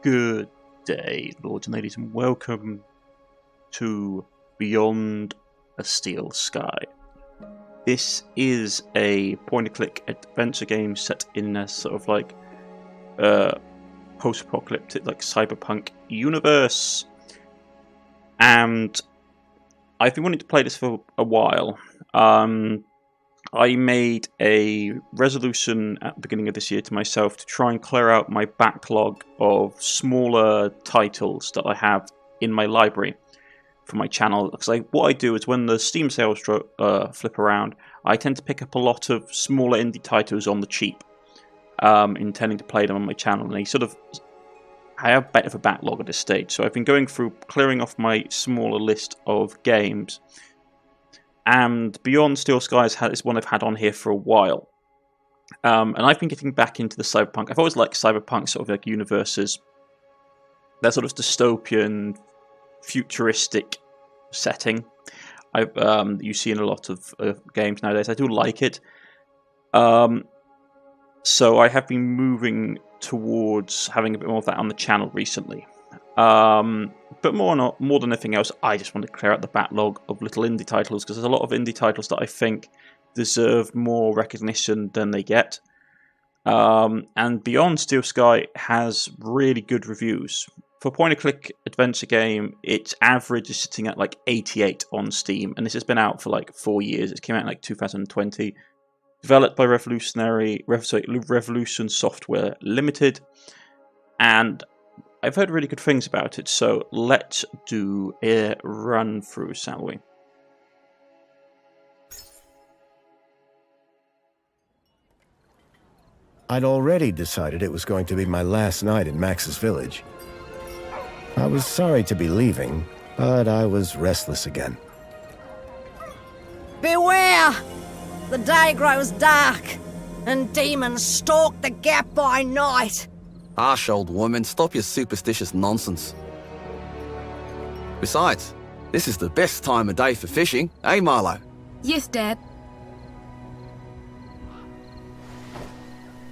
Good day, lords and ladies, and welcome to Beyond a Steel Sky. This is a point-and-click adventure game set in a sort of like post-apocalyptic, like cyberpunk universe. And I've been wanting to play this for a while. I made a resolution at the beginning of this year to myself to try and clear out my backlog of smaller titles that I have in my library for my channel. Because what I do is when the Steam sales flip around, I tend to pick up a lot of smaller indie titles on the cheap, intending to play them on my channel. And I have a bit of a backlog at this stage, so I've been going through clearing off my smaller list of games. And Beyond Steel Skies is one I've had on here for a while. And I've been getting back into the cyberpunk. I've always liked cyberpunk sort of like universes. That sort of dystopian, futuristic setting you see in a lot of games nowadays. I do like it. So I have been moving towards having a bit more of that on the channel recently. But more than anything else, I just want to clear out the backlog of little indie titles, because there's a lot of indie titles that I think deserve more recognition than they get. And Beyond Steel Sky has really good reviews. For a point-and-click adventure game, its average is sitting at like 88 on Steam, and this has been out for like 4 years. It came out in like 2020. Developed by Revolution Software Limited, and I've heard really good things about it, so let's do a run through, shall we? I'd already decided it was going to be my last night in Max's village. I was sorry to be leaving, but I was restless again. Beware! The day grows dark, and demons stalk the gap by night. Harsh old woman, stop your superstitious nonsense. Besides, this is the best time of day for fishing, eh, Milo? Yes, Dad.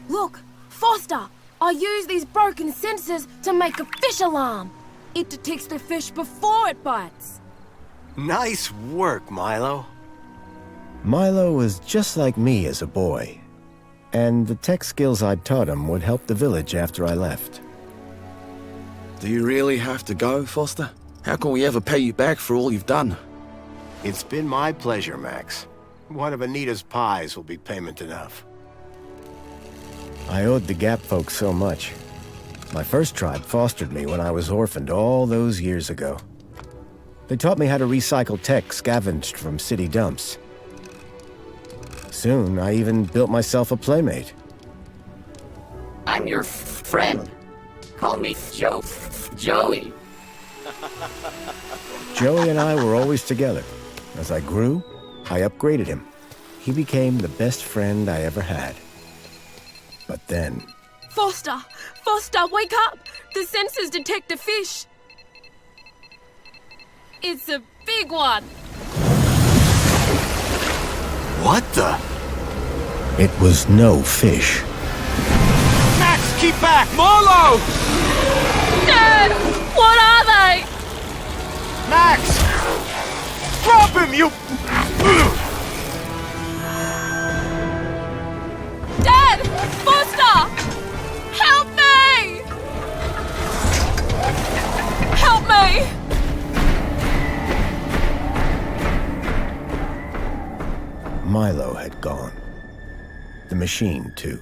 Look, Foster! I use these broken sensors to make a fish alarm. It detects the fish before it bites. Nice work, Milo. Milo was just like me as a boy, and the tech skills I'd taught him would help the village after I left. Do you really have to go, Foster? How can we ever pay you back for all you've done? It's been my pleasure, Max. One of Anita's pies will be payment enough. I owed the Gap folks so much. My first tribe fostered me when I was orphaned all those years ago. They taught me how to recycle tech scavenged from city dumps. Soon, I even built myself a playmate. I'm your friend. Call me Joey. Joey and I were always together. As I grew, I upgraded him. He became the best friend I ever had. But then... Foster! Foster, wake up! The sensors detect a fish. It's a big one. What the? It was no fish. Max, keep back! Molo! Dad! What are they? Max! Drop him, you... Dad! Foster! Help me! Help me! Milo had gone. The machine, too.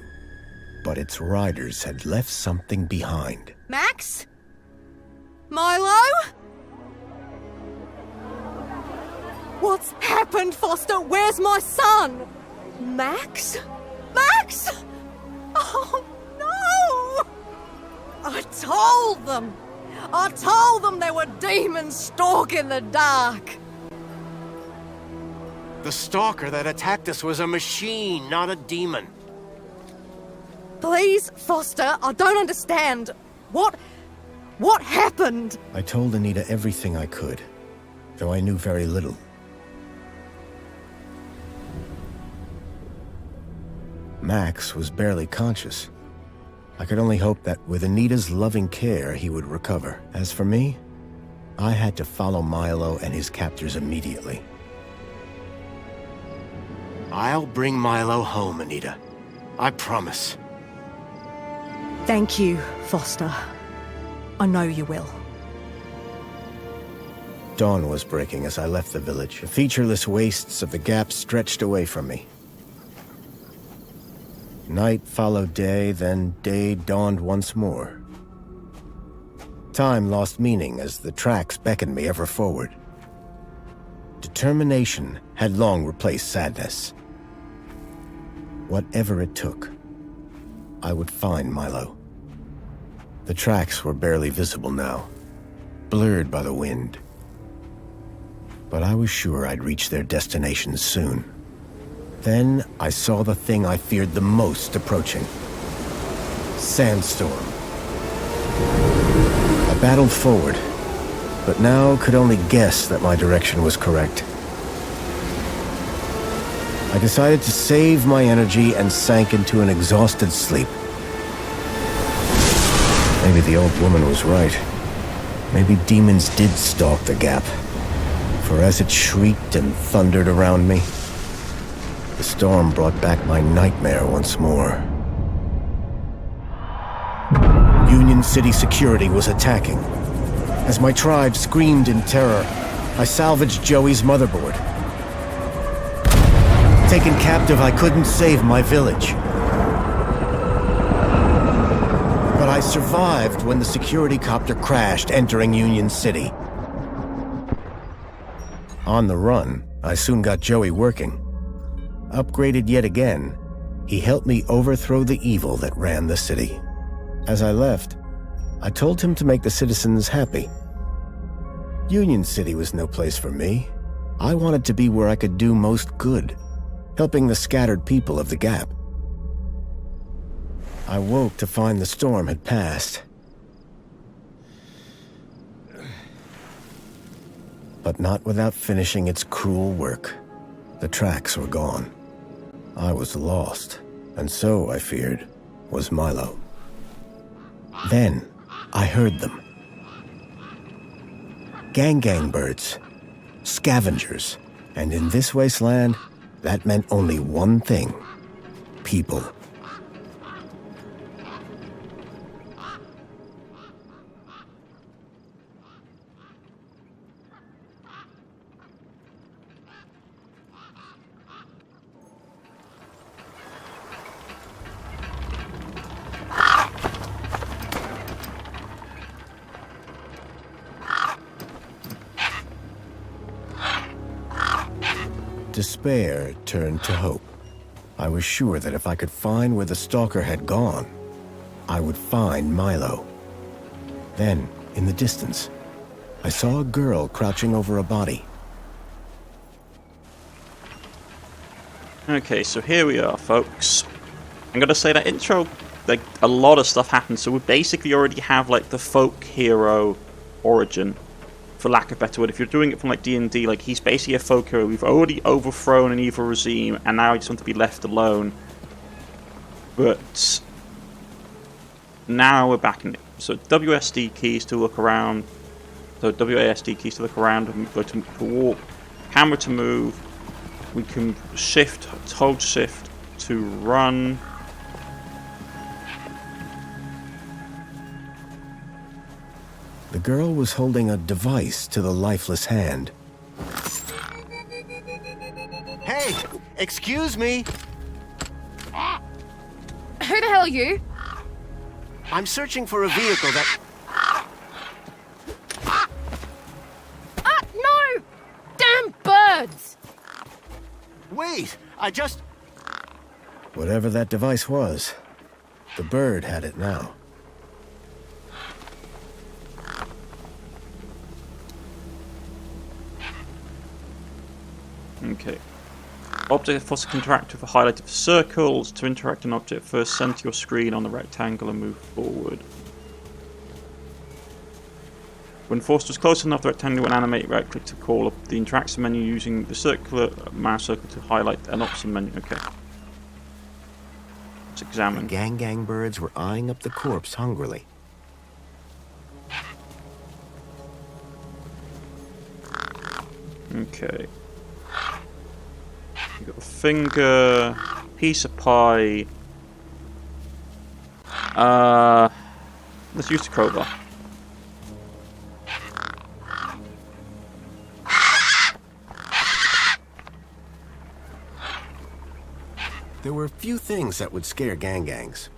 But its riders had left something behind. Max? Milo? What's happened, Foster? Where's my son? Max? Max? Oh, no! I told them there were demons stalking the dark. The stalker that attacked us was a machine, not a demon. Please, Foster, I don't understand. What happened? I told Anita everything I could, though I knew very little. Max was barely conscious. I could only hope that with Anita's loving care, he would recover. As for me, I had to follow Milo and his captors immediately. I'll bring Milo home, Anita. I promise. Thank you, Foster. I know you will. Dawn was breaking as I left the village. The featureless wastes of the Gap stretched away from me. Night followed day, then day dawned once more. Time lost meaning as the tracks beckoned me ever forward. Determination had long replaced sadness. Whatever it took, I would find Milo. The tracks were barely visible now, blurred by the wind. But I was sure I'd reach their destination soon. Then I saw the thing I feared the most approaching. Sandstorm. I battled forward, but now could only guess that my direction was correct. I decided to save my energy and sank into an exhausted sleep. Maybe the old woman was right. Maybe demons did stalk the Gap. For as it shrieked and thundered around me, the storm brought back my nightmare once more. Union City security was attacking. As my tribe screamed in terror, I salvaged Joey's motherboard. Taken captive, I couldn't save my village. But I survived when the security copter crashed, entering Union City. On the run, I soon got Joey working. Upgraded yet again, he helped me overthrow the evil that ran the city. As I left, I told him to make the citizens happy. Union City was no place for me. I wanted to be where I could do most good, helping the scattered people of the Gap. I woke to find the storm had passed. But not without finishing its cruel work. The tracks were gone. I was lost, and so, I feared, was Milo. Then, I heard them. Gang birds, scavengers, and in this wasteland, that meant only one thing: people. Despair turned to hope. I was sure that if I could find where the stalker had gone, I would find Milo. Then, in the distance, I saw a girl crouching over a body. Okay, so here we are, folks. I'm gonna say that intro, like, a lot of stuff happened, so we basically already have, like, the folk hero origin, for lack of a better word. If you're doing it from, like, D&D, like, he's basically a folk hero. We've already overthrown an evil regime, and now he just wants to be left alone. But now we're back in it. So WSD keys to look around. So WASD keys to look around, and go to walk, camera to move. We can hold shift to run. The girl was holding a device to the lifeless hand. Hey, excuse me. Who the hell are you? I'm searching for a vehicle that... No! Damn birds! Wait, I just... Whatever that device was, the bird had it now. Okay. Object force interact with a highlighted circles. To interact an object, first center your screen on the rectangle and move forward. When forced is close enough, the rectangle will animate. Right click to call up the interaction menu using the circular mouse circle to highlight an option menu. Okay. Let's examine. Gang birds were eyeing up the corpse hungrily. Okay. You got a finger, piece of pie. Let's use the crowbar. There were few things that would scare gangs,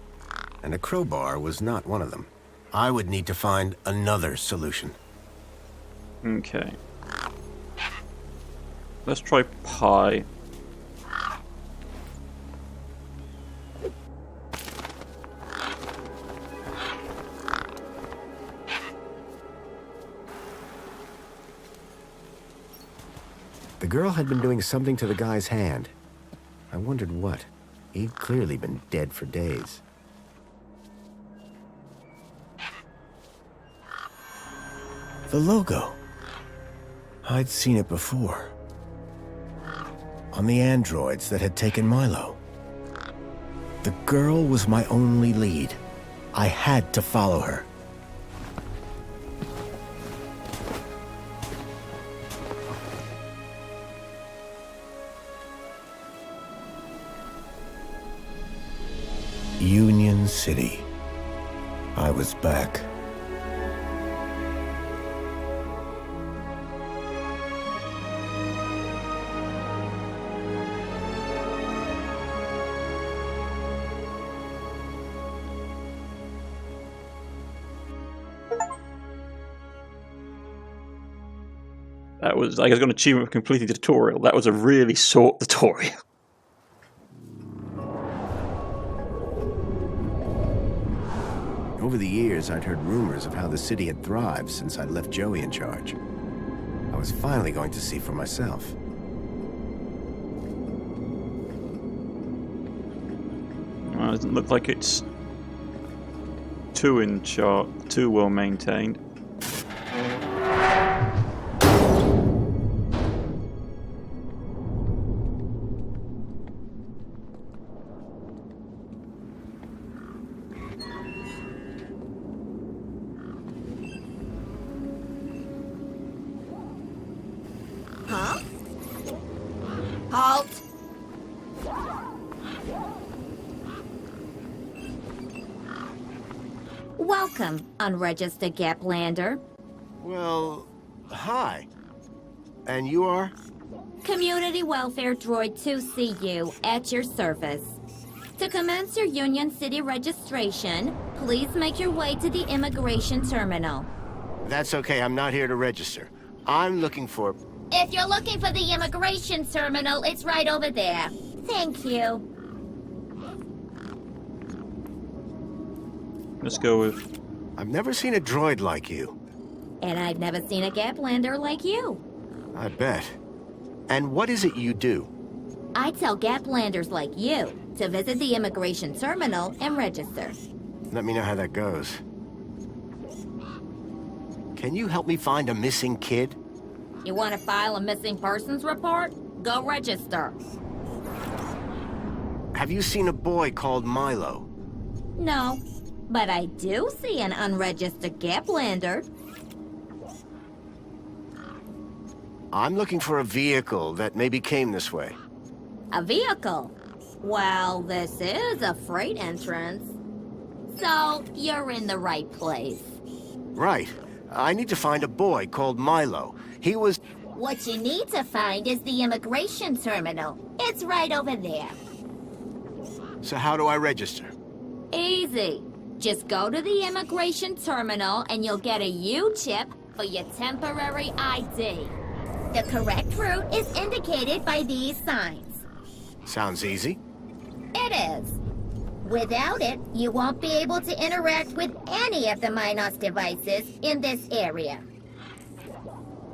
and a crowbar was not one of them. I would need to find another solution. Okay. Let's try pie. The girl had been doing something to the guy's hand. I wondered what. He'd clearly been dead for days. The logo. I'd seen it before. On the androids that had taken Milo. The girl was my only lead. I had to follow her. Union City. I was back. That was, I got an achievement for completing the tutorial. That was a really short tutorial. Over the years, I'd heard rumors of how the city had thrived since I'd left Joey in charge. I was finally going to see for myself. Well, it doesn't look like it's too well maintained. Huh? Halt! Welcome, unregistered Gaplander. Well, hi. And you are? Community Welfare Droid 2CU at your service. To commence your Union City registration, please make your way to the immigration terminal. That's okay, I'm not here to register. I'm looking for... If you're looking for the immigration terminal, it's right over there. Thank you. Let's go with... I've never seen a droid like you. And I've never seen a Gaplander like you. I bet. And what is it you do? I tell Gaplanders like you to visit the immigration terminal and register. Let me know how that goes. Can you help me find a missing kid? You want to file a missing persons report? Go register. Have you seen a boy called Milo? No, but I do see an unregistered Gaplander. I'm looking for a vehicle that maybe came this way. A vehicle? Well, this is a freight entrance. So, you're in the right place. Right. I need to find a boy called Milo. He was... What you need to find is the immigration terminal. It's right over there. So how do I register? Easy. Just go to the immigration terminal and you'll get a U-chip for your temporary ID. The correct route is indicated by these signs. Sounds easy. It is. Without it, you won't be able to interact with any of the Minos devices in this area.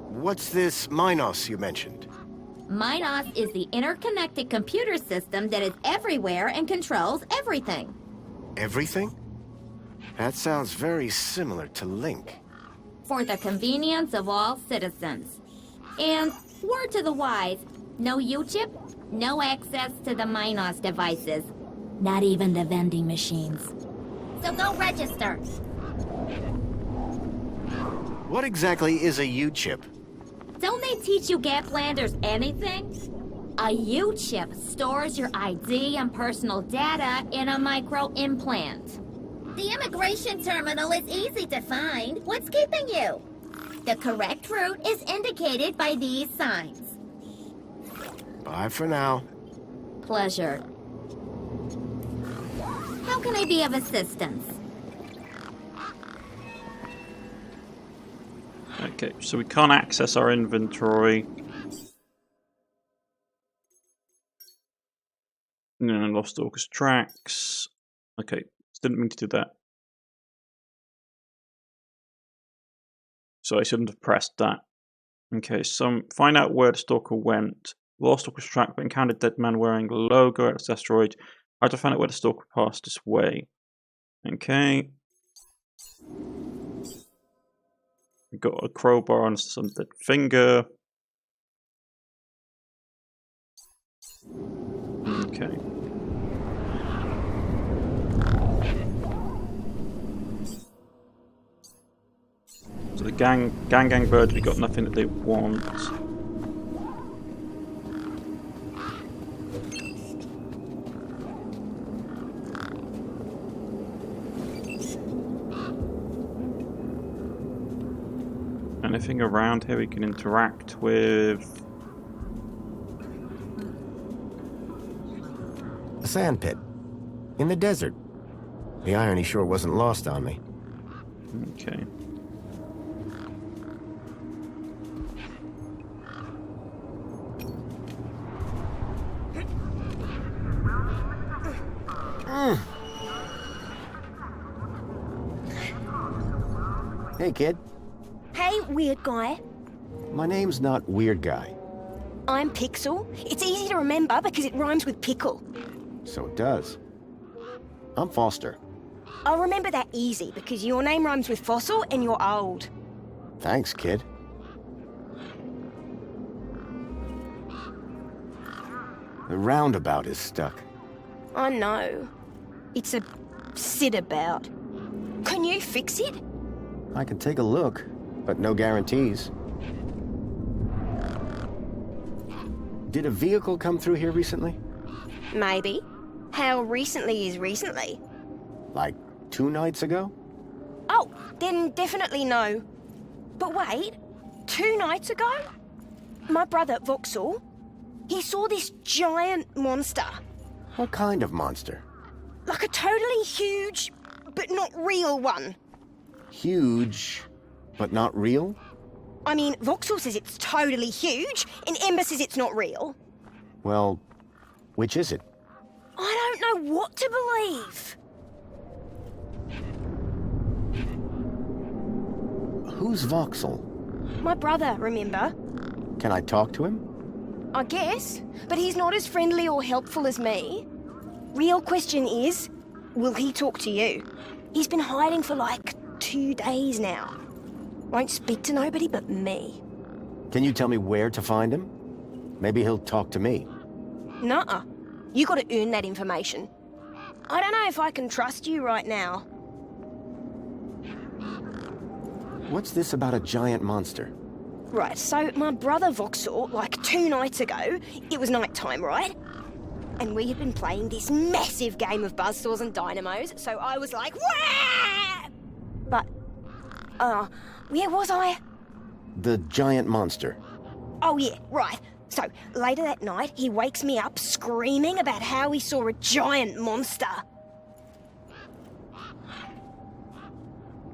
What's this Minos you mentioned? Minos is the interconnected computer system that is everywhere and controls everything. Everything? That sounds very similar to Link. For the convenience of all citizens. And, word to the wise, no U-chip, no access to the Minos devices. Not even the vending machines. So go register. What exactly is a U-chip? Don't they teach you Gaplanders anything? A U-chip stores your ID and personal data in a micro-implant. The immigration terminal is easy to find. What's keeping you? The correct route is indicated by these signs. Bye for now. Pleasure. How can I be of assistance? Okay, so we can't access our inventory. No, lost August tracks. Okay, didn't mean to do that. So I shouldn't have pressed that. Okay, so find out where the stalker went. Lost August track, but encountered dead man wearing logo at this asteroid. I have to find out where the stalker passed this way. Okay. We've got a crowbar on some dead finger. Okay. So the gang birds, we got nothing that they want. Anything around here we can interact with? A sand pit. In the desert. The irony sure wasn't lost on me. Okay. Hey, kid. Hey, weird guy. My name's not Weird Guy. I'm Pixel. It's easy to remember because it rhymes with pickle. So it does. I'm Foster. I'll remember that easy because your name rhymes with fossil and you're old. Thanks, kid. The roundabout is stuck. I know. It's a sit-about. Can you fix it? I can take a look, but no guarantees. Did a vehicle come through here recently? Maybe. How recently is recently? Like 2 nights ago? Oh, then definitely no. But wait, 2 nights ago? My brother, Vauxhall, he saw this giant monster. What kind of monster? Like a totally huge, but not real one. Huge, but not real? I mean, Vauxhall says it's totally huge, and Ember says it's not real. Well, which is it? I don't know what to believe. Who's Vauxhall? My brother, remember? Can I talk to him? I guess, but he's not as friendly or helpful as me. Real question is, will he talk to you? He's been hiding for like 2 days now. Won't speak to nobody but me. Can you tell me where to find him? Maybe he'll talk to me. Nuh-uh. You gotta earn that information. I don't know if I can trust you right now. What's this about a giant monster? Right, so my brother Vauxhall, like 2 nights ago, it was night time, right? And we had been playing this massive game of buzzsaws and dynamos, so I was like, wah! But, where was I? The giant monster. Oh yeah, right. So, later that night, he wakes me up screaming about how he saw a giant monster.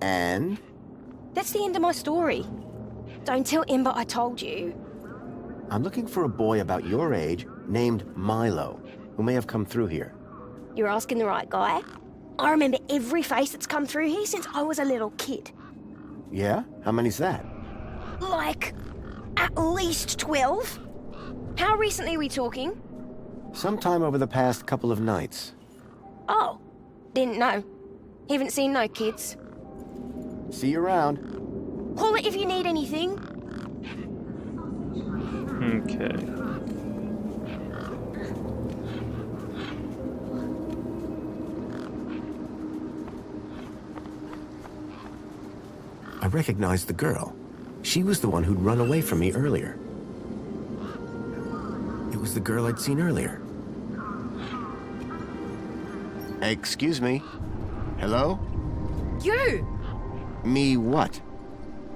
And? That's the end of my story. Don't tell Ember I told you. I'm looking for a boy about your age named Milo, who may have come through here. You're asking the right guy. I remember every face that's come through here since I was a little kid. Yeah? How many's that? Like, at least 12. How recently are we talking? Sometime over the past couple of nights. Oh, then no. Haven't seen no kids. See you around. Call it if you need anything. Okay. I recognized the girl. She was the one who'd run away from me earlier. It was the girl I'd seen earlier. Excuse me? Hello? You! Me what?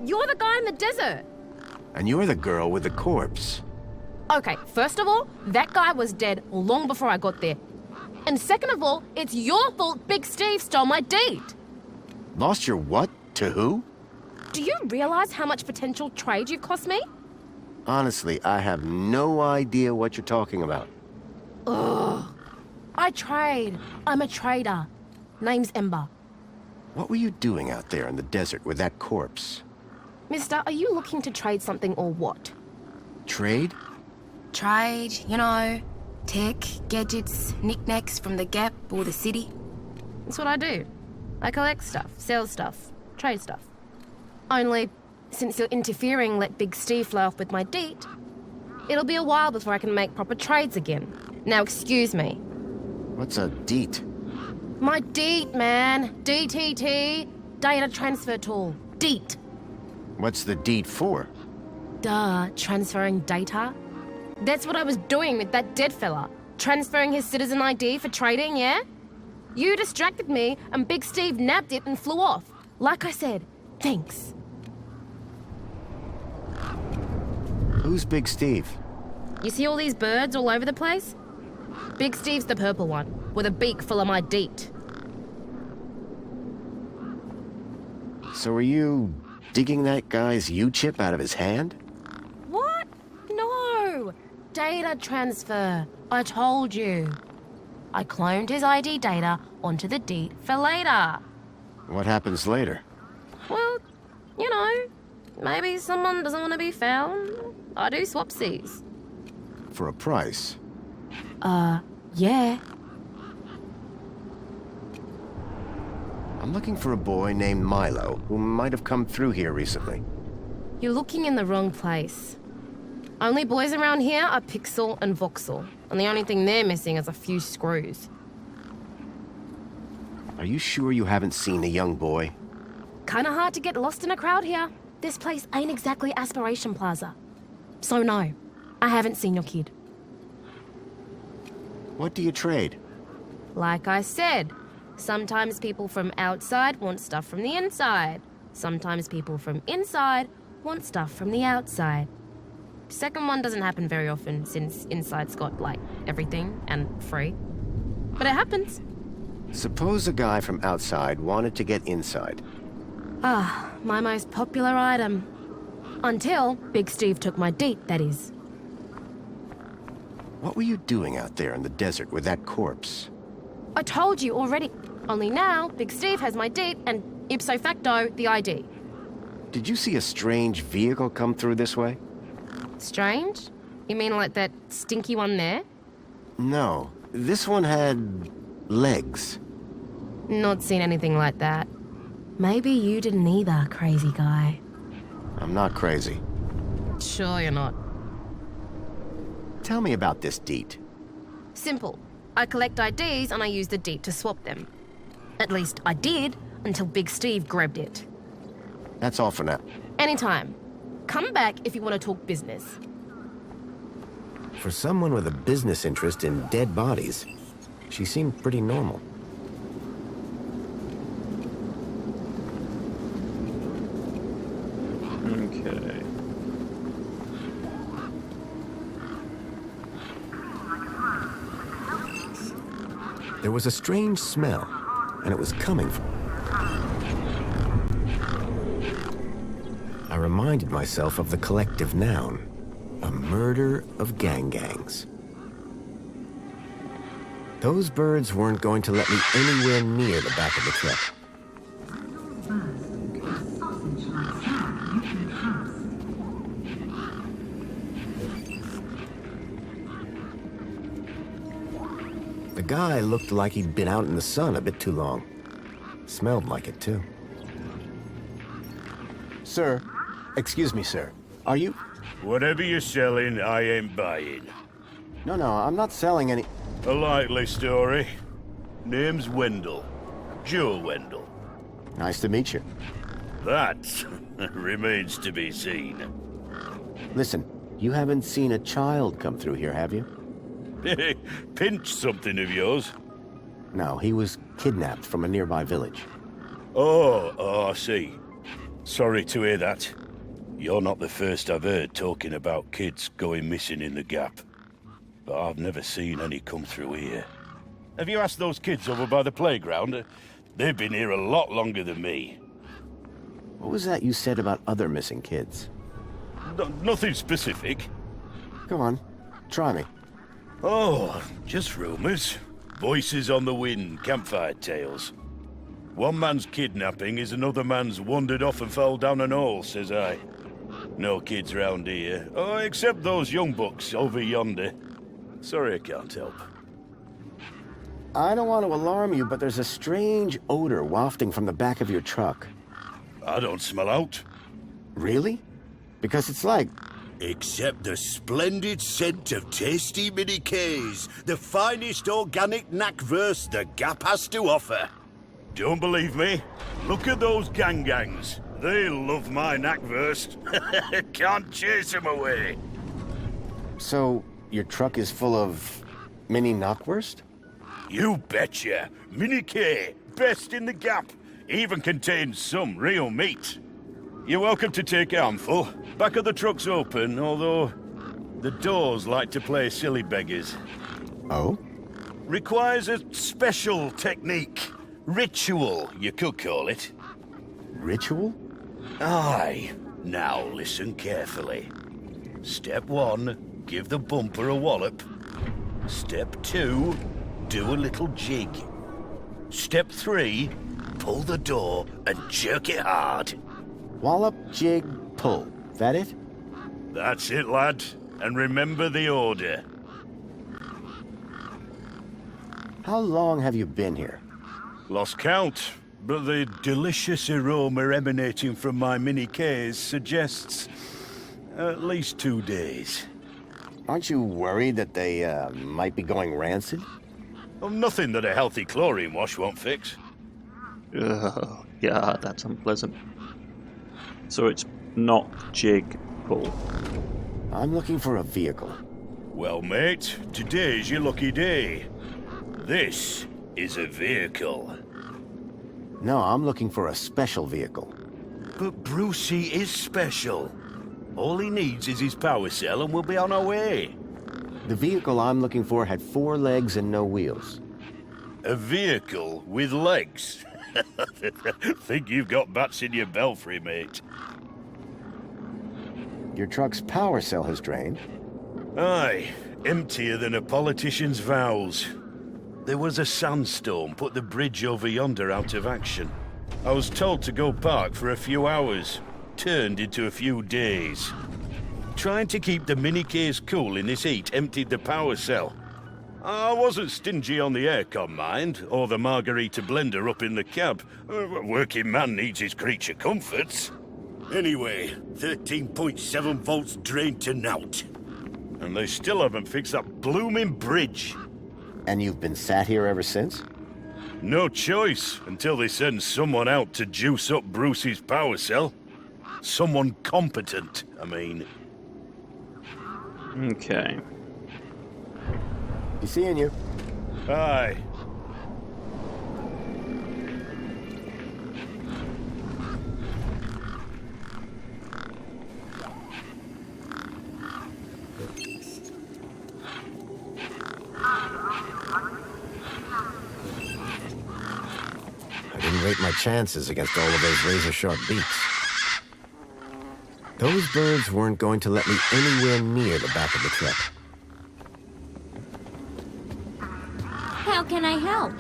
You're the guy in the desert! And you're the girl with the corpse. Okay, first of all, that guy was dead long before I got there. And second of all, it's your fault Big Steve stole my deed. Lost your what? To who? Do you realize how much potential trade you've cost me? Honestly, I have no idea what you're talking about. Ugh. I trade. I'm a trader. Name's Ember. What were you doing out there in the desert with that corpse? Mister, are you looking to trade something or what? Trade? Trade, you know, tech, gadgets, knickknacks from the Gap or the city. That's what I do. I collect stuff, sell stuff, trade stuff. Only, since you're interfering, let Big Steve fly off with my deet, it'll be a while before I can make proper trades again. Now excuse me. What's a deet? My deet, man. DTT. Data transfer tool. Deet. What's the deet for? Duh, transferring data. That's what I was doing with that dead fella. Transferring his citizen ID for trading, yeah? You distracted me, and Big Steve nabbed it and flew off. Like I said, thanks. Who's Big Steve? You see all these birds all over the place? Big Steve's the purple one, with a beak full of my deet. So are you digging that guy's U-chip out of his hand? What? No! Data transfer. I told you. I cloned his ID data onto the deed for later. What happens later? Well, you know, maybe someone doesn't want to be found. I do swapsies. For a price? Yeah. I'm looking for a boy named Milo who might have come through here recently. You're looking in the wrong place. Only boys around here are Pixel and Voxel, and the only thing they're missing is a few screws. Are you sure you haven't seen a young boy? Kinda hard to get lost in a crowd here. This place ain't exactly Aspiration Plaza. So no, I haven't seen your kid. What do you trade? Like I said, sometimes people from outside want stuff from the inside. Sometimes people from inside want stuff from the outside. Second one doesn't happen very often since inside's got, like, everything and free. But it happens. Suppose a guy from outside wanted to get inside. Ah, my most popular item. Until Big Steve took my deet, that is. What were you doing out there in the desert with that corpse? I told you already. Only now, Big Steve has my deet and, ipso facto, the ID. Did you see a strange vehicle come through this way? Strange? You mean like that stinky one there? No, this one had legs. Not seen anything like that. Maybe you didn't either, crazy guy. I'm not crazy. Sure you're not. Tell me about this deet. Simple. I collect IDs and I use the deet to swap them. At least I did, until Big Steve grabbed it. That's all for now. Anytime. Come back if you want to talk business. For someone with a business interest in dead bodies, she seemed pretty normal. Okay. There was a strange smell, and it was coming from... I reminded myself of the collective noun, a murder of gangs. Those birds weren't going to let me anywhere near the back of the truck. The guy looked like he'd been out in the sun a bit too long. Smelled like it, too. Sir, excuse me, sir. Are you... Whatever you're selling, I ain't buying. No, I'm not selling any... A likely story. Name's Wendell. Joe Wendell. Nice to meet you. That remains to be seen. Listen, you haven't seen a child come through here, have you? Pinch something of yours? No, he was kidnapped from a nearby village. Oh, I see. Sorry to hear that. You're not the first I've heard talking about kids going missing in the Gap. But I've never seen any come through here. Have you asked those kids over by the playground? They've been here a lot longer than me. What was that you said about other missing kids? Nothing specific. Go on, try me. Oh, just rumors. Voices on the wind, campfire tales. One man's kidnapping is another man's wandered off and fell down an hole, says I. No kids round here. Oh, except those young bucks over yonder. Sorry I can't help. I don't want to alarm you, but there's a strange odor wafting from the back of your truck. I don't smell out. Really? Because it's like... Except the splendid scent of tasty mini Ks, the finest organic knackverse the Gap has to offer. Don't believe me? Look at those gangs. They love my knackverse. Can't chase them away. So, your truck is full of... mini knockwurst? You betcha. Mini K, best in the Gap. Even contains some real meat. You're welcome to take a handful. Back of the truck's open, although the doors like to play silly beggars. Oh? Requires a special technique. Ritual, you could call it. Ritual? Aye. Now listen carefully. Step 1, give the bumper a wallop. Step 2, do a little jig. Step 3, pull the door and jerk it hard. Wallop, jig, pull. That it? That's it, lad. And remember the order. How long have you been here? Lost count, but the delicious aroma emanating from my mini Ks suggests at least 2 days. Aren't you worried that they, might be going rancid? Oh, nothing that a healthy chlorine wash won't fix. Oh, God, that's unpleasant. So it's not jig pull. I'm looking for a vehicle. Well, mate, today's your lucky day. This is a vehicle. No, I'm looking for a special vehicle. But Brucey is special. All he needs is his power cell and we'll be on our way. The vehicle I'm looking for had 4 legs and no wheels. A vehicle with legs? Think you've got bats in your belfry, mate. Your truck's power cell has drained. Aye, emptier than a politician's vows. There was a sandstorm put the bridge over yonder out of action. I was told to go park for a few hours. Turned into a few days. Trying to keep the mini Ks cool in this heat emptied the power cell. I wasn't stingy on the aircon, mind, or the margarita blender up in the cab. A working man needs his creature comforts. Anyway, 13.7 volts drained to naught. And they still haven't fixed that blooming bridge. And you've been sat here ever since? No choice, until they send someone out to juice up Bruce's power cell. Someone competent, I mean. Okay. Be seeing you. Aye. I didn't rate my chances against all of those razor-sharp beaks. Those birds weren't going to let me anywhere near the back of the truck. How can I help?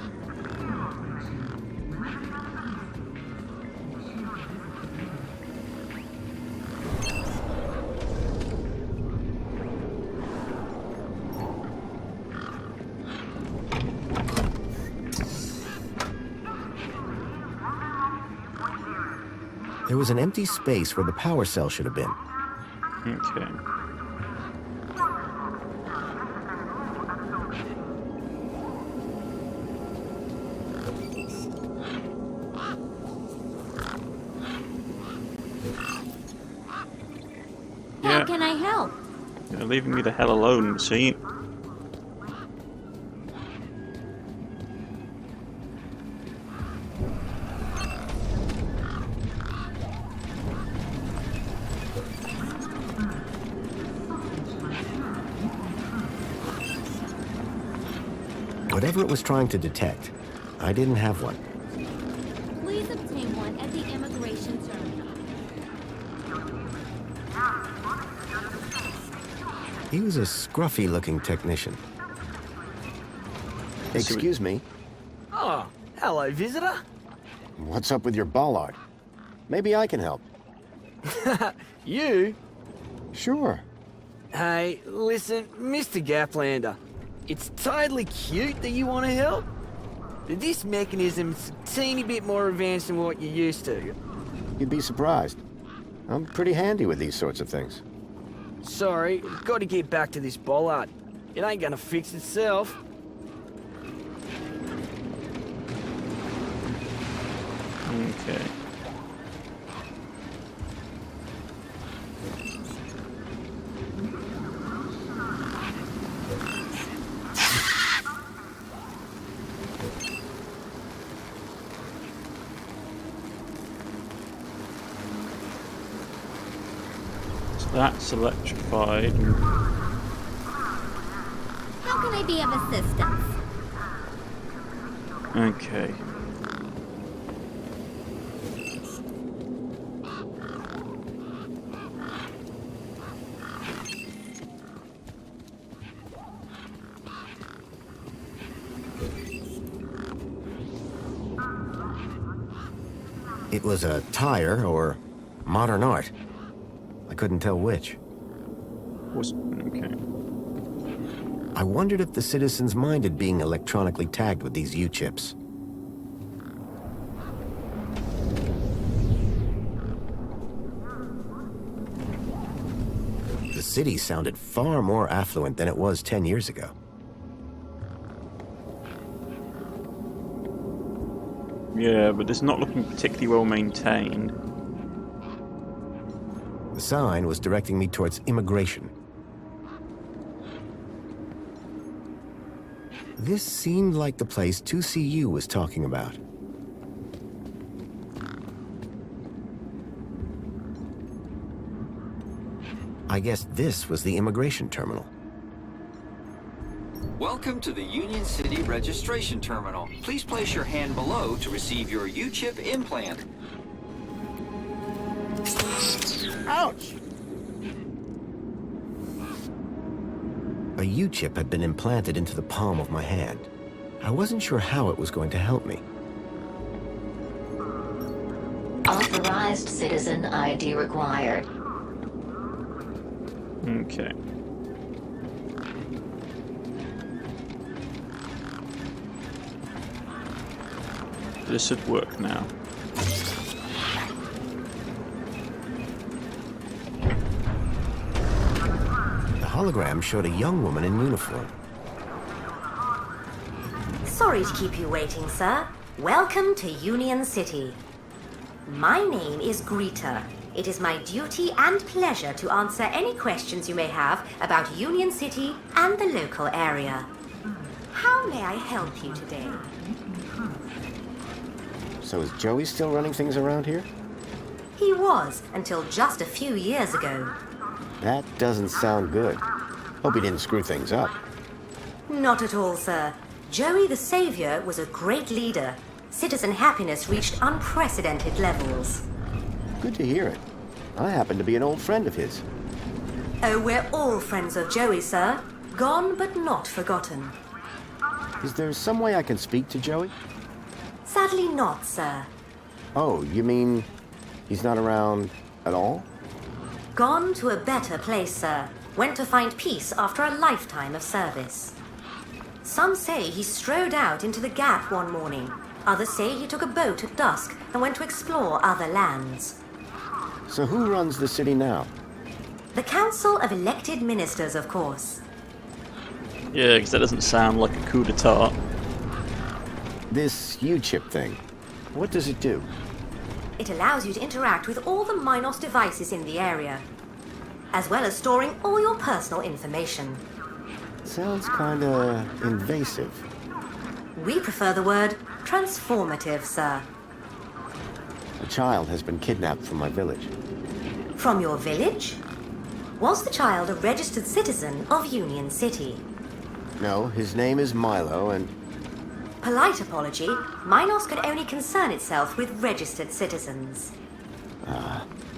There was an empty space where the power cell should have been. Okay. How can I help? You're leaving me the hell alone, Machine. Whatever it was trying to detect, I didn't have one. Please obtain one at the immigration terminal. He was a scruffy-looking technician. Excuse me. Oh, hello, visitor. What's up with your bollard? Maybe I can help. You? Sure. Hey, listen, Mr. Gaplander. It's totally cute that you want to help. But this mechanism's a teeny bit more advanced than what you're used to. You'd be surprised. I'm pretty handy with these sorts of things. Sorry, got to get back to this bollard. It ain't gonna fix itself. Okay. So that's electrified. How can I be of assistance? Okay. It was a tire or modern art. I couldn't tell which. Okay. I wondered if the citizens minded being electronically tagged with these U-chips. The city sounded far more affluent than it was 10 years ago. Yeah, but it's not looking particularly well maintained. The sign was directing me towards immigration. This seemed like the place 2CU was talking about. I guess this was the immigration terminal. Welcome to the Union City Registration Terminal. Please place your hand below to receive your U-chip implant. Ouch! A U-chip had been implanted into the palm of my hand. I wasn't sure how it was going to help me. Authorized citizen ID required. Okay. This should work now. The hologram showed a young woman in uniform. Sorry to keep you waiting, sir. Welcome to Union City. My name is Greta. It is my duty and pleasure to answer any questions you may have about Union City and the local area. How may I help you today? So is Joey still running things around here? He was, until just a few years ago. That doesn't sound good. Hope he didn't screw things up. Not at all, sir. Joey the Savior was a great leader. Citizen happiness reached unprecedented levels. Good to hear it. I happen to be an old friend of his. Oh, we're all friends of Joey, sir. Gone but not forgotten. Is there some way I can speak to Joey? Sadly not, sir. Oh, you mean he's not around at all? Gone to a better place, sir. Went to find peace after a lifetime of service. Some say he strode out into the Gap one morning. Others say he took a boat at dusk and went to explore other lands. So who runs the city now? The Council of Elected Ministers, of course. Yeah, because that doesn't sound like a coup d'etat. This U-chip thing, what does it do? It allows you to interact with all the Minos devices in the area. as well as storing all your personal information. Sounds kinda invasive. We prefer the word transformative, sir. A child has been kidnapped from my village. From your village? Was the child a registered citizen of Union City? No, his name is Milo, and Polite apology, Minos could only concern itself with registered citizens.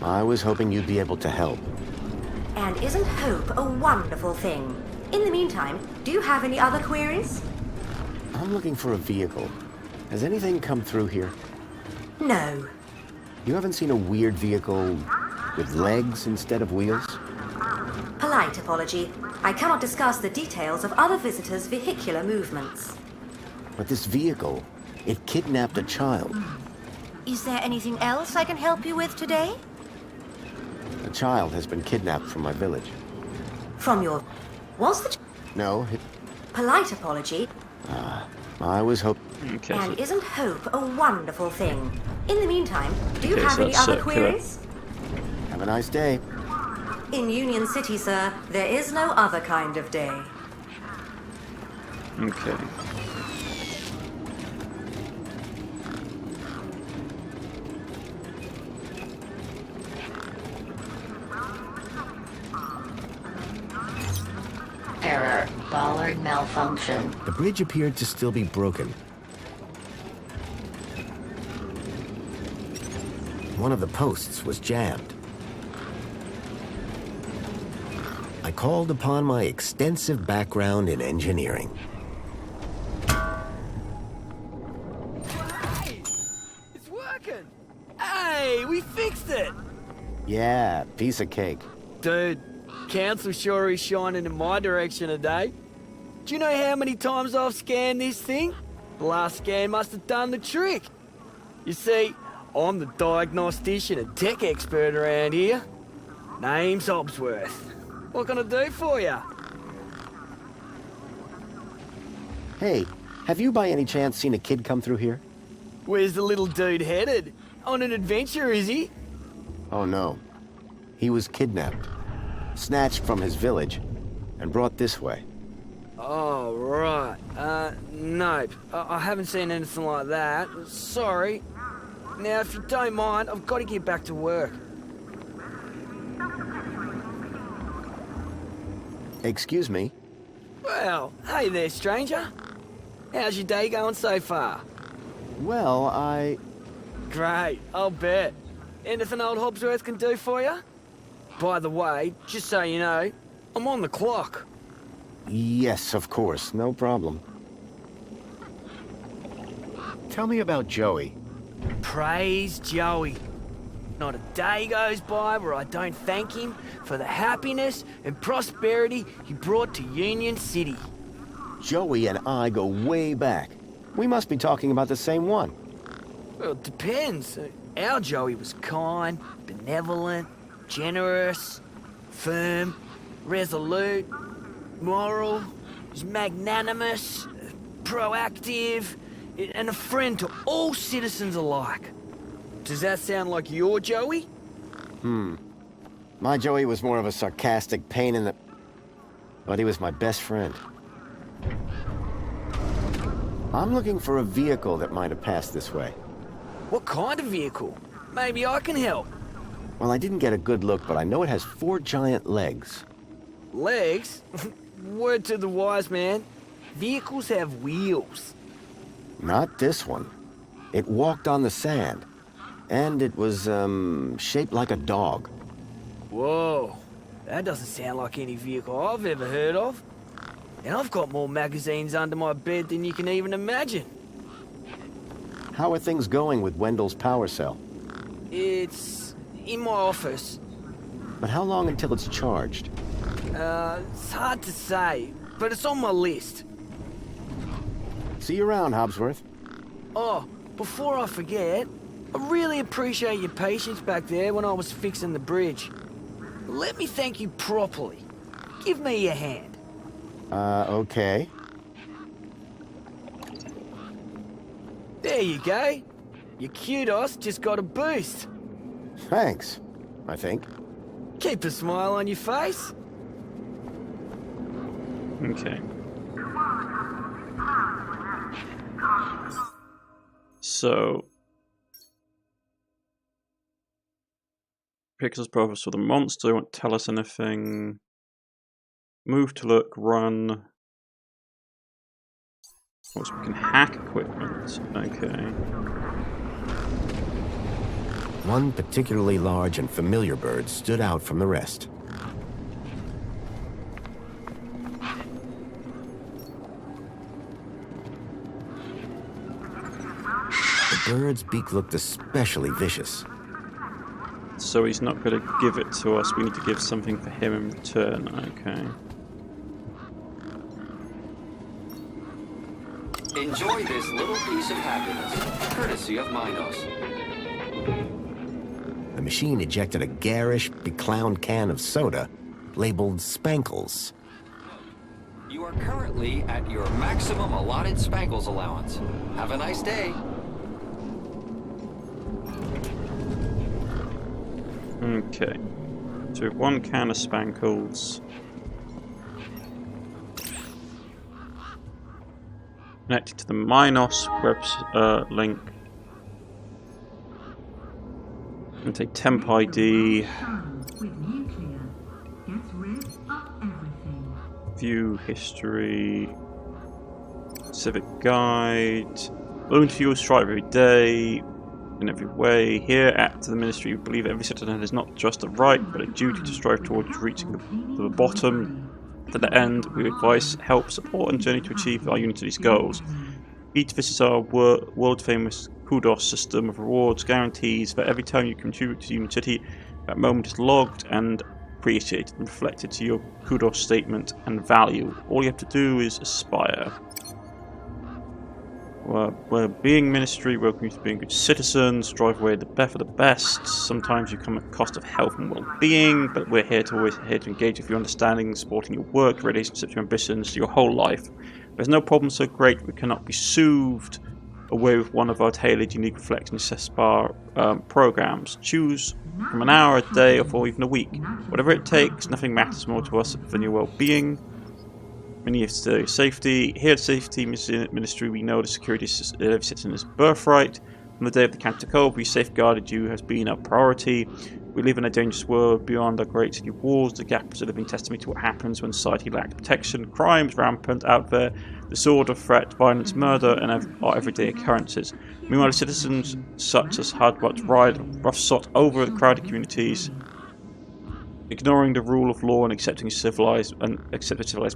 I was hoping you'd be able to help. And isn't hope a wonderful thing? In the meantime, do you have any other queries? I'm looking for a vehicle. Has anything come through here? No. You haven't seen a weird vehicle with legs instead of wheels? Polite apology. I cannot discuss the details of other visitors' vehicular movements. But this vehicle, it kidnapped a child. Is there anything else I can help you with today? A child has been kidnapped from my village. From your... Was the... No, it... Polite apology. I was hoping... Okay, And so isn't hope a wonderful thing? In the meantime, do you Okay, have so any that's other circular. queries? Have a nice day. In Union City, sir, there is no other kind of day. okay. Error. Bollard malfunction. The bridge appeared to still be broken. One of the posts was jammed. I called upon my extensive background in engineering. Hey! It's working! Hey, we fixed it! Yeah, piece of cake. Dude, Council sure is shining in my direction today. Do you know how many times I've scanned this thing? The last scan must have done the trick. You see, I'm the diagnostician and tech expert around here. Name's Hobsworth. What can I do for you? Hey, have you by any chance seen a kid come through here? Where's the little dude headed? On an adventure, is he? Oh no. He was kidnapped, snatched from his village, and brought this way. Oh, right. Nope. I haven't seen anything like that. Sorry. Now, if you don't mind, I've got to get back to work. Excuse me? Well, hey there, stranger. How's your day going so far? Well, Great, I'll bet. Anything old Hobsworth can do for you? By the way, just so you know, I'm on the clock. Yes, of course, no problem. Tell me about Joey. Praise Joey. Not a day goes by where I don't thank him for the happiness and prosperity he brought to Union City. Joey and I go way back. We must be talking about the same one. Well, it depends. Our Joey was kind, benevolent, generous, firm, resolute, moral, was magnanimous, proactive, and a friend to all citizens alike. Does that sound like your Joey? My Joey was more of a sarcastic pain in the... But he was my best friend. I'm looking for a vehicle that might have passed this way. What kind of vehicle? Maybe I can help. Well, I didn't get a good look, but I know it has 4 giant legs. Legs? Word to the wise man. Vehicles have wheels. Not this one. It walked on the sand. And it was, shaped like a dog. Whoa. That doesn't sound like any vehicle I've ever heard of. And I've got more magazines under my bed than you can even imagine. How are things going with Wendell's power cell? It's in my office. But how long until it's charged? It's hard to say, but it's on my list. See you around, Hobsworth. Oh, before I forget, I really appreciate your patience back there when I was fixing the bridge. Let me thank you properly. Give me your hand. Okay. There you go. Your kudos just got a boost. Thanks, I think. Keep a smile on your face. Okay. So, Pixel's brother saw the monster, won't tell us anything. Move to look, run. Oh, so we can hack equipment. Okay. One particularly large and familiar bird stood out from the rest. The bird's beak looked especially vicious. So he's not going to give it to us, we need to give something for him in return. Okay. Enjoy this little piece of happiness, courtesy of Minos. The machine ejected a garish, beclowned can of soda labeled Spankles. You are currently at your maximum allotted Spankles allowance. Have a nice day. Okay. So we have 1 can of Spankles. Connected to the Minos web link. And take temp ID. View history. Civic guide. Loan fuel strive every day. In every way. Here at the Ministry, we believe every citizen has not just a right, but a duty to strive towards reaching the bottom. To that end, we advise help, support, and journey to achieve our Unity's goals. Each visits our world-famous kudos system of rewards, guarantees that every time you contribute to Unity, that moment is logged and appreciated and reflected to your kudos statement and value. All you have to do is aspire. We're being ministry, welcome you to being good citizens, strive away the best for the best. Sometimes you come at the cost of health and well-being, but we're always here to engage with your understanding, supporting your work, relationships, your ambitions, your whole life. There's no problem so great we cannot be soothed away with one of our tailored, unique reflection bar programs. Choose from an hour a day or even a week. Whatever it takes, nothing matters more to us than your well-being. Many of safety. Here at Safety Ministry, we know the security of every citizen is birthright. From the day of the Cancer Code, we safeguarded you has been our priority. We live in a dangerous world beyond our great city walls. The gap is a living testimony to what happens when society lacks protection. Crime is rampant out there. Disorder, threat, violence, murder, and are everyday occurrences. Meanwhile, citizens such as Hardbutt ride roughshod over the crowded communities, ignoring the rule of law and accepting civilized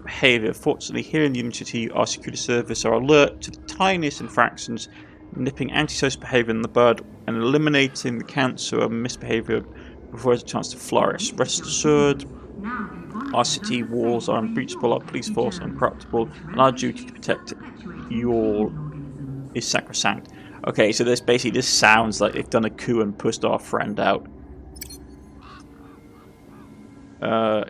behaviour. Fortunately, here in the Unity, our security service are alert to the tiniest infractions, nipping antisocial behaviour in the bud and eliminating the cancer of misbehaviour before it has a chance to flourish. Rest assured, our city walls are unbreachable, our police force uncorruptible, and our duty to protect you all is sacrosanct. Okay, so this sounds like they've done a coup and pushed our friend out.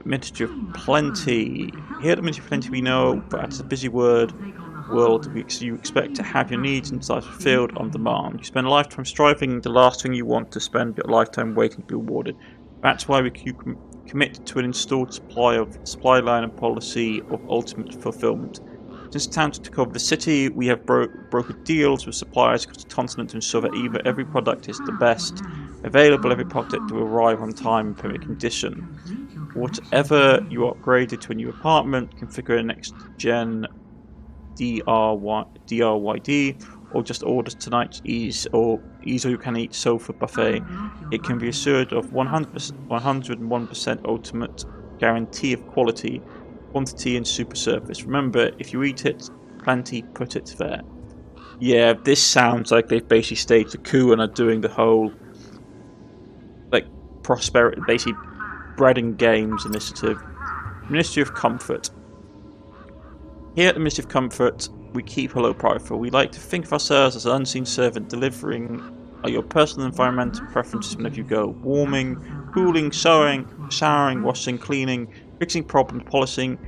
Ministry of Plenty. Here at the Ministry of Plenty we know, but it's a busy world, you expect to have your needs and desires fulfilled on demand. You spend a lifetime striving, the last thing you want to spend your lifetime waiting to be rewarded. That's why we commit to an installed supply line and policy of ultimate fulfillment. Since Towns took over the city, we have brokered deals with suppliers across the continent to ensure that either every product is the best available, every product will arrive on time in perfect condition. Whatever you upgraded to a new apartment, configure a next-gen DRYD, or just order tonight's ease or you can eat sofa buffet. It can be assured of 101% ultimate guarantee of quality, quantity, and super service. Remember, if you eat it, Plenty put it there. Yeah, this sounds like they've basically staged a coup and are doing the whole prosperity, basically bread and games initiative. Ministry of Comfort. Here at the Ministry of Comfort, we keep a low profile. We like to think of ourselves as an unseen servant delivering your personal environmental preferences whenever you go. Warming, cooling, showering, washing, cleaning, fixing problems, polishing,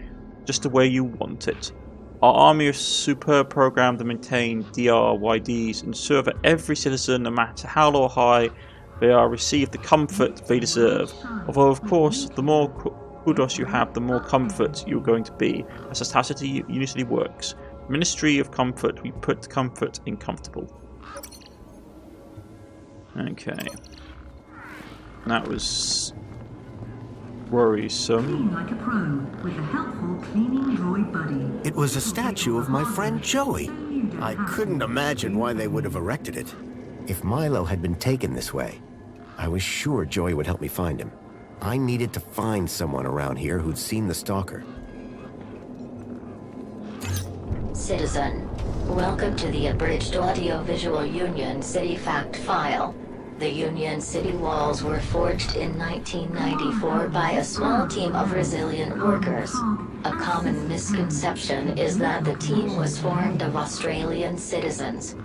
just the way you want it. Our army of superb programmed to maintain DRYDs ensure that every citizen, no matter how low or high, they are received the comfort they deserve. Although, of course, the more kudos you have, the more comfort you're going to be. As society usually works. Ministry of Comfort, we put comfort in comfortable. Okay. That was worrisome. Like a pro with a helpful cleaning droid buddy. It was a statue of my friend Joey. I couldn't imagine why they would have erected it. If Milo had been taken this way, I was sure Joey would help me find him. I needed to find someone around here who'd seen the stalker. Citizen, welcome to the abridged audio-visual Union City fact file. The Union City walls were forged in 1994 by a small team of resilient workers. A common misconception is that the team was formed of Australian citizens.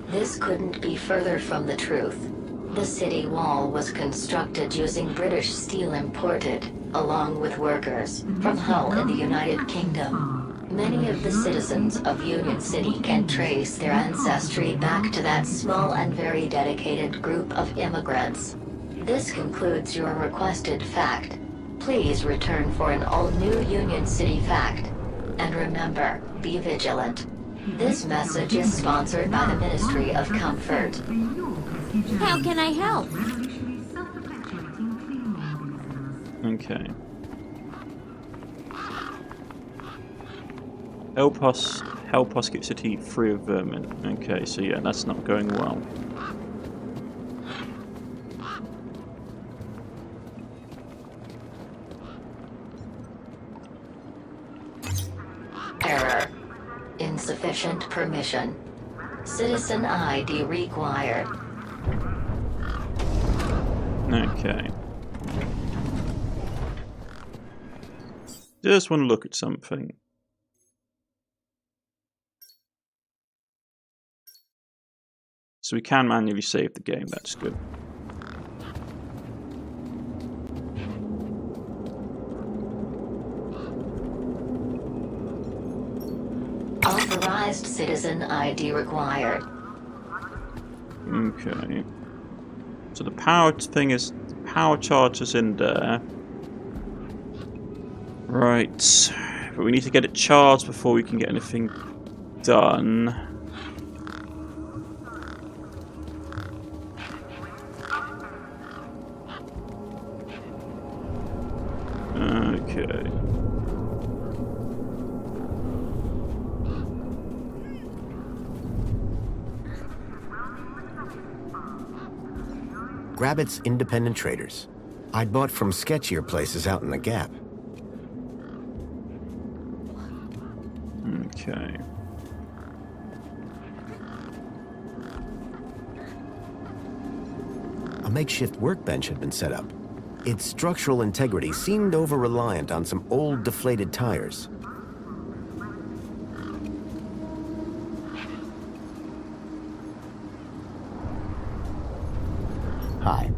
This couldn't be further from the truth. The city wall was constructed using British steel imported, along with workers, from Hull in the United Kingdom. Many of the citizens of Union City can trace their ancestry back to that small and very dedicated group of immigrants. This concludes your requested fact. Please return for an all-new Union City fact. And remember, be vigilant. This message is sponsored by the Ministry of Comfort. How can I help? Okay. Help us get city free of vermin. Okay, so yeah, that's not going well. Error. Insufficient permission. Citizen ID required. Okay. Just want to look at something. So we can manually save the game, that's good. Authorized citizen ID required. Okay. So the power thing is, the power charge is in there. Right. But we need to get it charged before we can get anything done. Okay. Grabbit's independent traders. I'd bought from sketchier places out in the Gap. Okay. A makeshift workbench had been set up. Its structural integrity seemed over-reliant on some old deflated tires. Hi.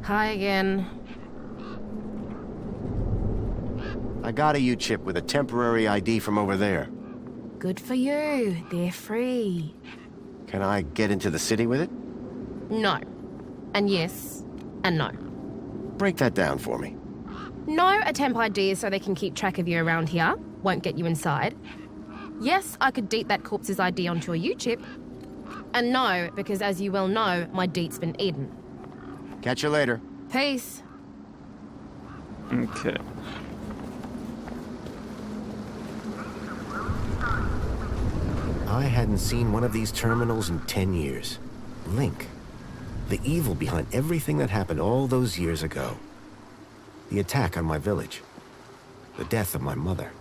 Hi again. I got a U-chip with a temporary ID from over there. Good for you. They're free. Can I get into the city with it? No. And yes. And no. Break that down for me. No, a temp ID is so they can keep track of you around here. Won't get you inside. Yes, I could deet that corpse's ID onto a U-chip. And no, because as you well know, my deet's been eaten. Catch you later. Peace. Okay. I hadn't seen one of these terminals in 10 years. Link. The evil behind everything that happened all those years ago. The attack on my village. The death of my mother.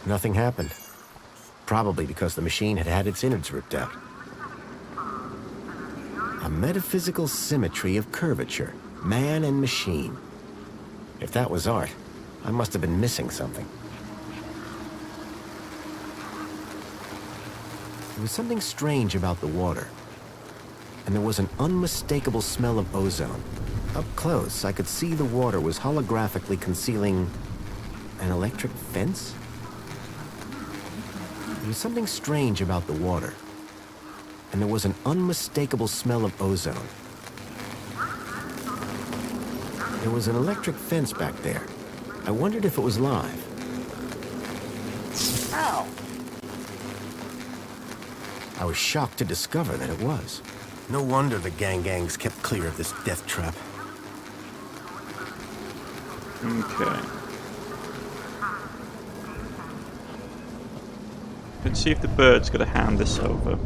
Nothing happened. Probably because the machine had had its innards ripped out. A metaphysical symmetry of curvature, man and machine. If that was art, I must have been missing something. There was something strange about the water. And there was an unmistakable smell of ozone. Up close, I could see the water was holographically concealing an electric fence? There was something strange about the water. and there was an unmistakable smell of ozone. There was an electric fence back there. I wondered if it was live. Ow! I was shocked to discover that it was. No wonder the gangs kept clear of this death trap. Okay. Let's see if the bird's gonna hand this over.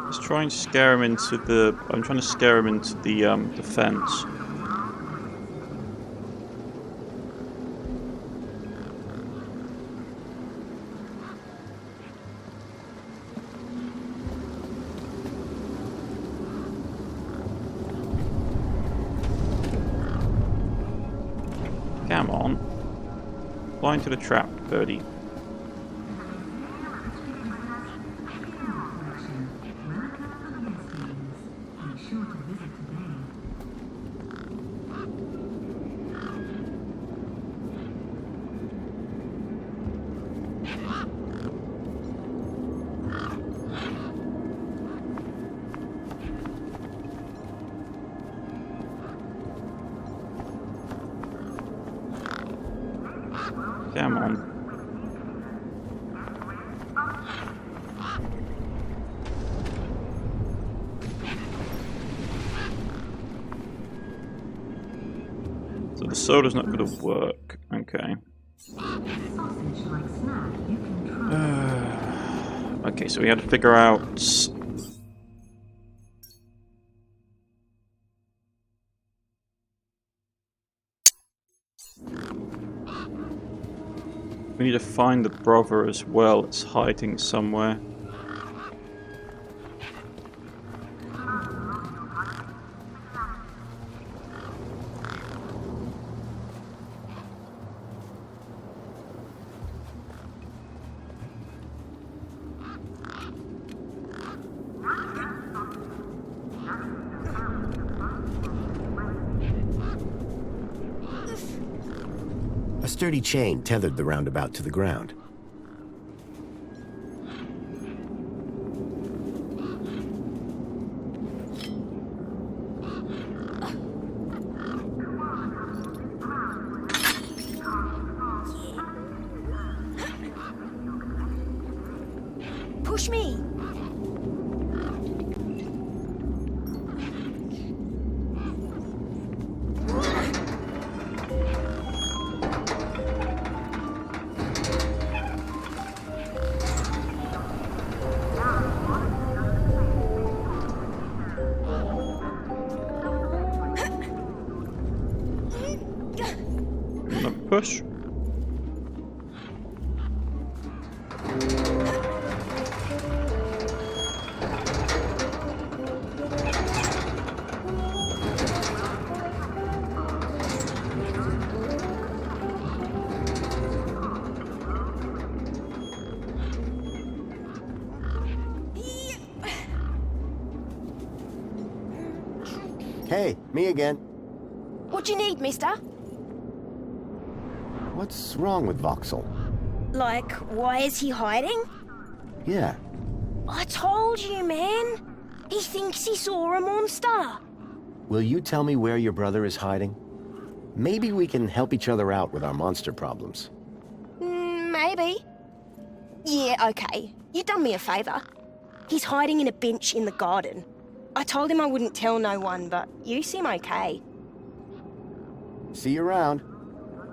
Let's try and scare him into the. I'm trying to scare him into the fence. Come on. Fly into the trap, birdie. Come on. So the soda's not going to work. Okay. Okay, so we had to figure out. We need to find the brother as well. It's hiding somewhere. A sturdy chain tethered the roundabout to the ground. Push me! Push. Hey, me again. What do you need, mister? What's wrong with Voxel? Like, why is he hiding? Yeah. I told you, man. He thinks he saw a monster. Will you tell me where your brother is hiding? Maybe we can help each other out with our monster problems. Maybe. Yeah, okay. You done me a favor. He's hiding in a bench in the garden. I told him I wouldn't tell no one, but you seem okay. See you around.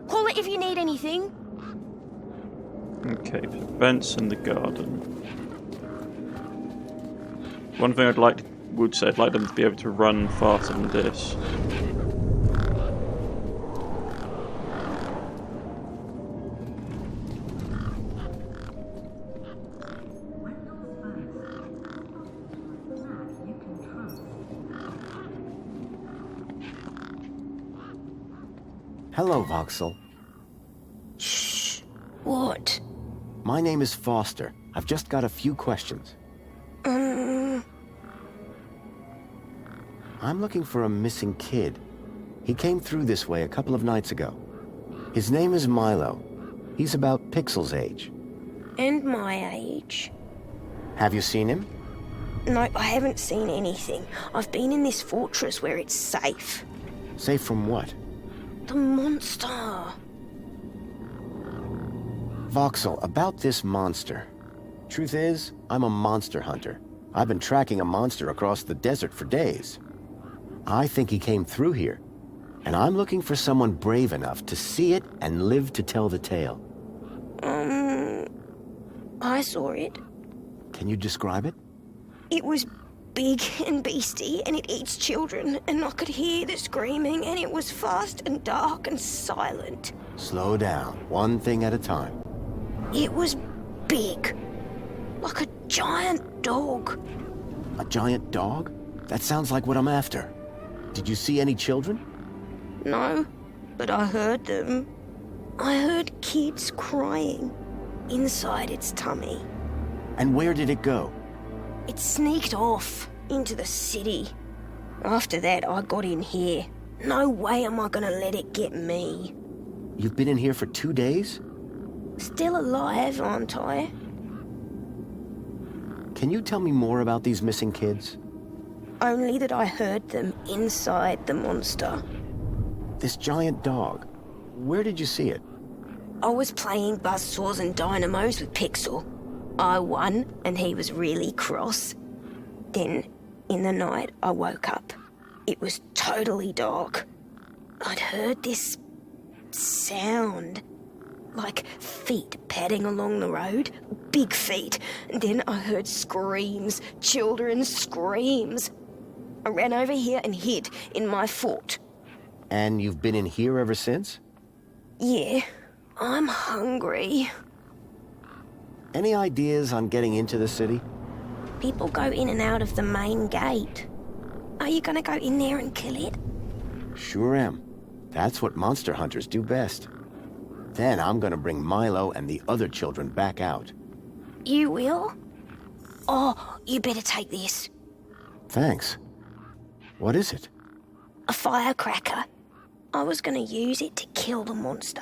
Call it if you need anything. Okay, for vents in the garden. One thing I'd like them to be able to run faster than this. Hello, Voxel. What? My name is Foster. I've just got a few questions. I'm looking for a missing kid. He came through this way a couple of nights ago. His name is Milo. He's about Pixel's age. And my age. Have you seen him? No, I haven't seen anything. I've been in this fortress where it's safe. Safe from what? The monster. Voxel, about this monster. Truth is, I'm a monster hunter. I've been tracking a monster across the desert for days. I think he came through here, and I'm looking for someone brave enough to see it and live to tell the tale. I saw it. Can you describe it? It was big and beastie, and it eats children, and I could hear the screaming, and it was fast and dark and silent. Slow down, one thing at a time. It was big, like a giant dog. A giant dog? That sounds like what I'm after. Did you see any children? No, but I heard them. I heard kids crying inside its tummy. And where did it go? It sneaked off into the city. After that, I got in here. No way am I gonna let it get me. You've been in here for 2 days? Still alive, aren't I? Can you tell me more about these missing kids? Only that I heard them inside the monster. This giant dog, where did you see it? I was playing buzzsaws and dynamos with Pixel. I won, and he was really cross. Then, in the night, I woke up. It was totally dark. I'd heard this sound, like feet padding along the road, big feet. And then I heard screams, children's screams. I ran over here and hid in my fort. And you've been in here ever since? Yeah, I'm hungry. Any ideas on getting into the city? People go in and out of the main gate. Are you gonna go in there and kill it? Sure am. That's what monster hunters do best. Then I'm gonna bring Milo and the other children back out. You will? Oh, you better take this. Thanks. What is it? A firecracker. I was gonna use it to kill the monster,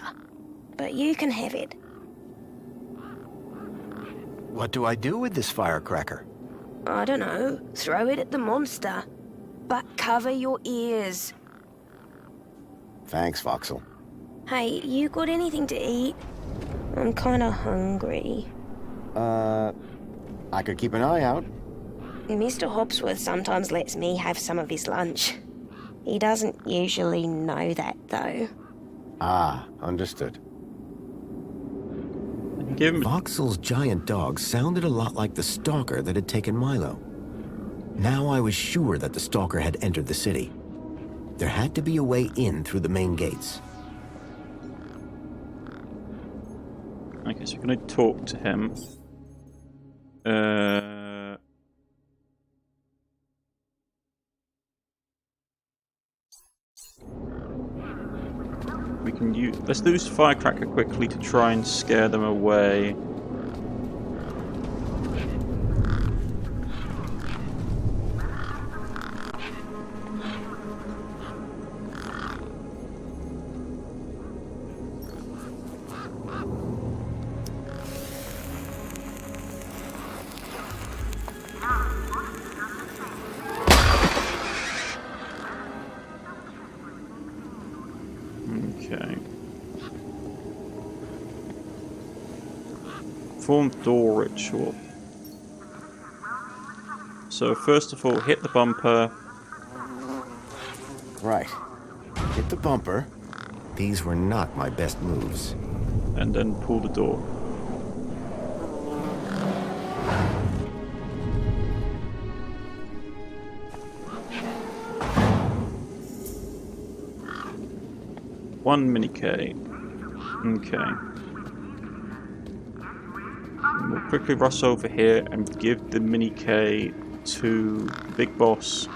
but you can have it. What do I do with this firecracker? I don't know. Throw it at the monster. But cover your ears. Thanks, Voxel. Hey, you got anything to eat? I'm kinda hungry. I could keep an eye out. Mr. Hopsworth sometimes lets me have some of his lunch. He doesn't usually know that, though. Ah, understood. Voxel's giant dog sounded a lot like the stalker that had taken Milo. Now I was sure that the stalker had entered the city. There had to be a way in through the main gates. Okay, so we're going to talk to him. We can use. Let's use firecracker quickly to try and scare them away. Okay. Perform door ritual. So first of all, hit the bumper. Right. Hit the bumper. These were not my best moves. And then pull the door. One mini K. Okay. And we'll quickly rush over here and give the mini K to the big boss.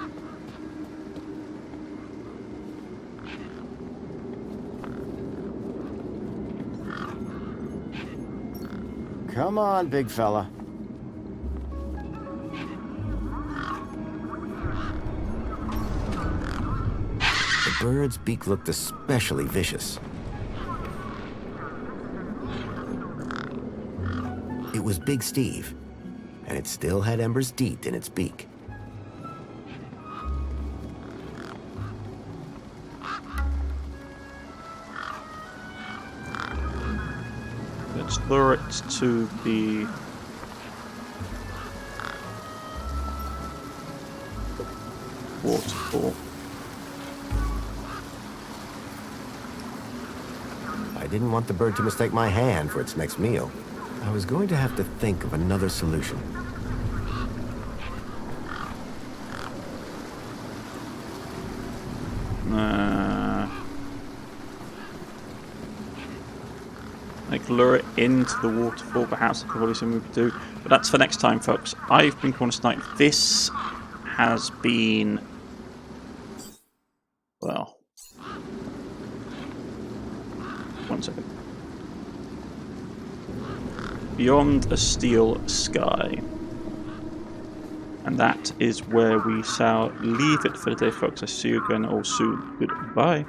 Come on, big fella. The bird's beak looked especially vicious. It was Big Steve, and it still had Ember's teeth in its beak. Let's lure it to the waterfall. I didn't want the bird to mistake my hand for its next meal. I was going to have to think of another solution. Like lure it into the waterfall, perhaps. That's probably something we could do. But that's for next time, folks. I've been Cornish-Knight. This has been, well, one second. Beyond a Steel Sky. And that is where we shall leave it for the day, folks. I see you again all soon. Goodbye.